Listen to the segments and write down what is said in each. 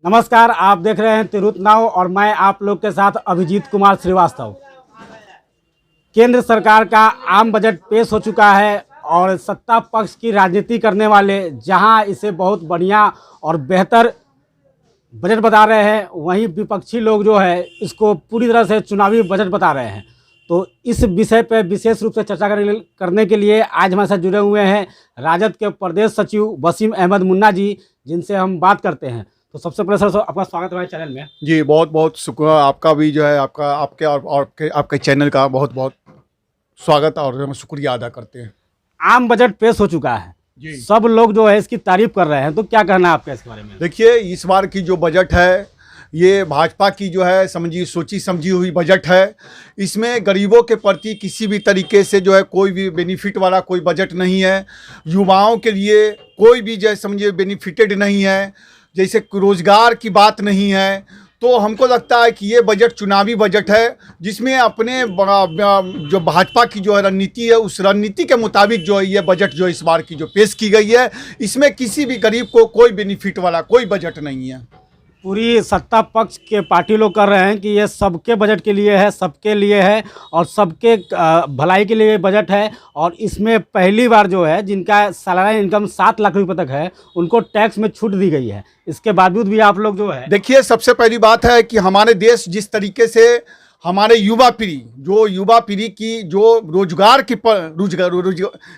नमस्कार, आप देख रहे हैं तिरुत नाव और मैं आप लोग के साथ अभिजीत कुमार श्रीवास्तव। केंद्र सरकार का आम बजट पेश हो चुका है और सत्ता पक्ष की राजनीति करने वाले जहां इसे बहुत बढ़िया और बेहतर बजट बता रहे हैं, वहीं विपक्षी लोग जो है इसको पूरी तरह से चुनावी बजट बता रहे हैं। तो इस विषय पर विशेष रूप से चर्चा करने के लिए आज हमारे साथ जुड़े हुए हैं राजद के प्रदेश सचिव वसीम अहमद मुन्ना जी, जिनसे हम बात करते हैं। तो सबसे पहले सर आपका स्वागत है हमारे चैनल में। जी बहुत बहुत शुक्र, आपका भी जो है आपके और आपके चैनल का बहुत बहुत स्वागत और हम शुक्रिया अदा करते हैं। आम बजट पेश हो चुका है जी, सब लोग जो है इसकी तारीफ कर रहे हैं, तो क्या कहना है आपका इसके बारे में? देखिए इस बार की जो बजट है ये भाजपा की जो है सोची समझी हुई बजट है। इसमें गरीबों के प्रति किसी भी तरीके से जो है कोई भी बेनिफिट वाला कोई बजट नहीं है। युवाओं के लिए कोई भी जो है समझिए बेनिफिटेड नहीं है, जैसे रोज़गार की बात नहीं है। तो हमको लगता है कि ये बजट चुनावी बजट है, जिसमें अपने जो भाजपा की जो है रणनीति है उस रणनीति के मुताबिक जो है ये बजट जो इस बार की जो पेश की गई है, इसमें किसी भी गरीब को कोई बेनिफिट वाला कोई बजट नहीं है। पूरी सत्ता पक्ष के पार्टी लोग कर रहे हैं कि ये सबके बजट के लिए है, सबके लिए है और सबके भलाई के लिए बजट है। और इसमें पहली बार जो है जिनका सालाना इनकम 7 लाख रुपए तक है उनको टैक्स में छूट दी गई है। इसके बावजूद भी आप लोग जो है, देखिए सबसे पहली बात है कि हमारे देश जिस तरीके से हमारे युवा पीढ़ी की जो रोजगार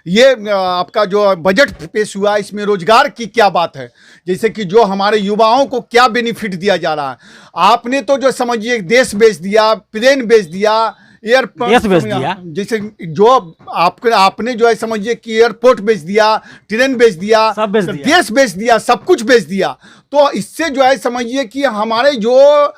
ये आपका जो बजट पेश हुआ इसमें रोजगार की क्या बात है, जैसे कि जो हमारे युवाओं को क्या बेनिफिट दिया जा रहा है। आपने तो जो समझिए देश बेच दिया, प्लेन बेच दिया, एयरपोर्ट बेच दिया, जैसे जो आपने जो है समझिए कि एयरपोर्ट बेच दिया, ट्रेन बेच दिया, सब बेच दिया, देश बेच दिया, सब कुछ बेच दिया। तो इससे जो है समझिए कि हमारे जो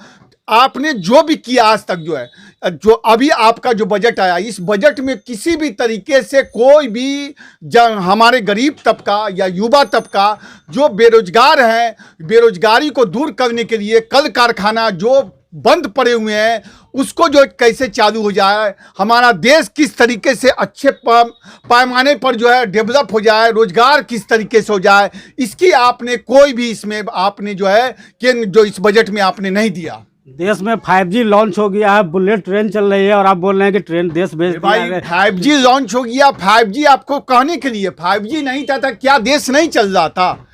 आपने जो भी किया आज तक जो है, जो अभी आपका जो बजट आया इस बजट में किसी भी तरीके से कोई भी हमारे गरीब तबका या युवा तबका जो बेरोजगार है, बेरोजगारी को दूर करने के लिए कल कारखाना जो बंद पड़े हुए हैं उसको जो कैसे चालू हो जाए, हमारा देश किस तरीके से अच्छे पैमाने पर जो है डेवलप हो जाए, रोजगार किस तरीके से हो जाए, इसकी आपने कोई भी इसमें आपने जो है कि जो इस बजट में आपने नहीं दिया। देश में 5G लॉन्च हो गया है, बुलेट ट्रेन चल रही है और आप बोल रहे हैं कि ट्रेन देश बेच दिया है। 5G लॉन्च हो गया, 5G आपको कहने के लिए 5G नहीं था तो क्या देश नहीं चल रहा था?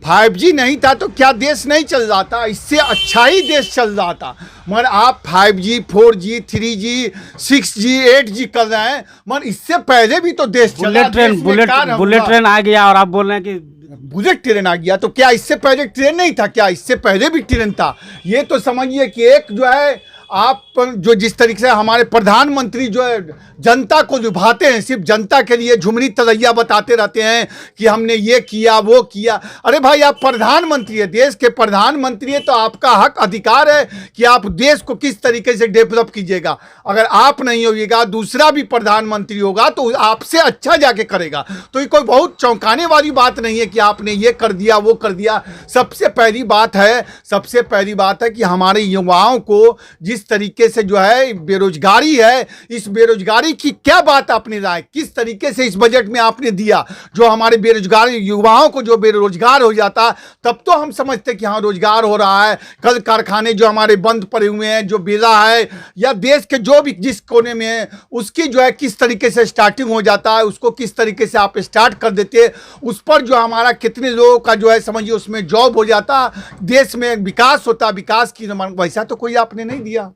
5G नहीं था तो क्या देश नहीं चल रहा था? इससे अच्छा ही देश चल रहा था। मगर आप 5G 4G 3G 6G 8G कर रहे हैं, मगर इससे पहले भी तो देश चल रहा था। बुलेट ट्रेन आ गया और आप बोल रहे हैं कि बुलेट ट्रेन आ गया, तो क्या इससे पहले ट्रेन नहीं था? क्या इससे पहले भी ट्रेन था? ये तो समझिए कि एक जो है आप जो जिस तरीके से हमारे प्रधानमंत्री जो है जनता को लुभाते हैं, सिर्फ जनता के लिए झुमरी तलैया बताते रहते हैं कि हमने ये किया वो किया। अरे भाई आप प्रधानमंत्री है, देश के प्रधानमंत्री है, तो आपका हक अधिकार है कि आप देश को किस तरीके से डेवलप कीजिएगा। अगर आप नहीं होइएगा दूसरा भी प्रधानमंत्री होगा तो आपसे अच्छा जाके करेगा। तो ये कोई बहुत चौंकाने वाली बात नहीं है कि आपने ये कर दिया वो कर दिया। सबसे पहली बात है कि हमारे युवाओं को जिस तरीके से जो है बेरोजगारी है, इस बेरोजगारी की क्या बात आपने लाए, किस तरीके से इस बजट में आपने दिया। जो हमारे बेरोजगार युवाओं को जो बेरोजगार हो जाता तब तो हम समझते कि हाँ रोजगार हो रहा है। कल कारखाने जो हमारे बंद पड़े हुए हैं, जो बेला है या देश के जो भी जिस कोने में है उसकी जो है किस तरीके से स्टार्टिंग हो जाता है, उसको किस तरीके से आप स्टार्ट कर देते, उस पर जो हमारा कितने लोगों का जो है समझिए उसमें जॉब हो जाता, देश में विकास होता, विकास की वैसा तो कोई आपने नहीं दिया।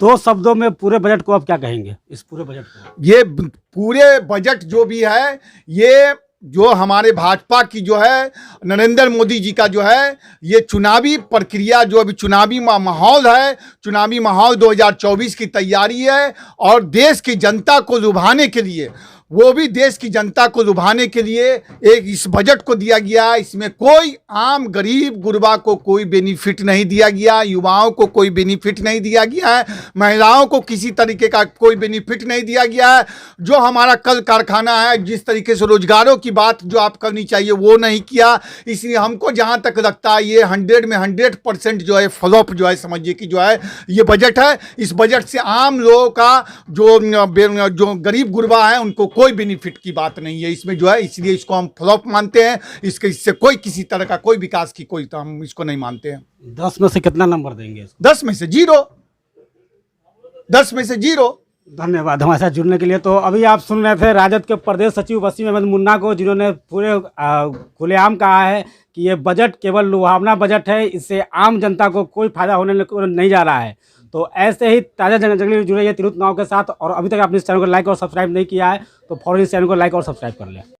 2 शब्दों में पूरे बजट को आप क्या कहेंगे? इस पूरे बजट को, ये पूरे बजट जो भी है, ये जो हमारे भाजपा की जो है नरेंद्र मोदी जी का जो है ये चुनावी प्रक्रिया, जो अभी चुनावी माहौल है, चुनावी माहौल 2024 की तैयारी है और देश की जनता को लुभाने के लिए, वो भी देश की जनता को लुभाने के लिए एक इस बजट को दिया गया। इसमें कोई आम गरीब गुरबा को कोई बेनिफिट नहीं दिया गया, युवाओं को कोई बेनिफिट नहीं दिया गया है, महिलाओं को किसी तरीके का कोई बेनिफिट नहीं दिया गया है। जो हमारा कल कारखाना है, जिस तरीके से रोजगारों की बात जो आप करनी चाहिए वो नहीं किया। इसलिए हमको जहाँ तक लगता है ये 100 में 100% जो है फ्लॉप जो है समझिए कि जो है ये बजट है। इस बजट से आम लोगों का जो गरीब गुरबा है उनको कोई बेनिफिट की बात नहीं है इसमें जो है, इसलिए इसको हम फ्लॉप मानते हैं। इससे कोई किसी तरह का कोई विकास की कोई, तो हम इसको नहीं मानते हैं। 10 में से कितना नंबर देंगे इसको? 10 में से 0, 10 में से 0। धन्यवाद हमारे साथ जुड़ने के लिए। तो अभी आप सुन रहे थे राजद के प्रदेश सचिव वसीम अहमद मुन्ना को, जिन्होंने पूरे खुलेआम कहा है कि ये बजट केवल लुभावना बजट है, इससे आम जनता को कोई फायदा होने नहीं जा रहा है। तो ऐसे ही ताज़ा जंगली जुड़े हैं तिरहुत नाव के साथ। और अभी तक आपने इस चैनल को लाइक और सब्सक्राइब नहीं किया है तो फौरन इस चैनल को लाइक और सब्सक्राइब कर लें।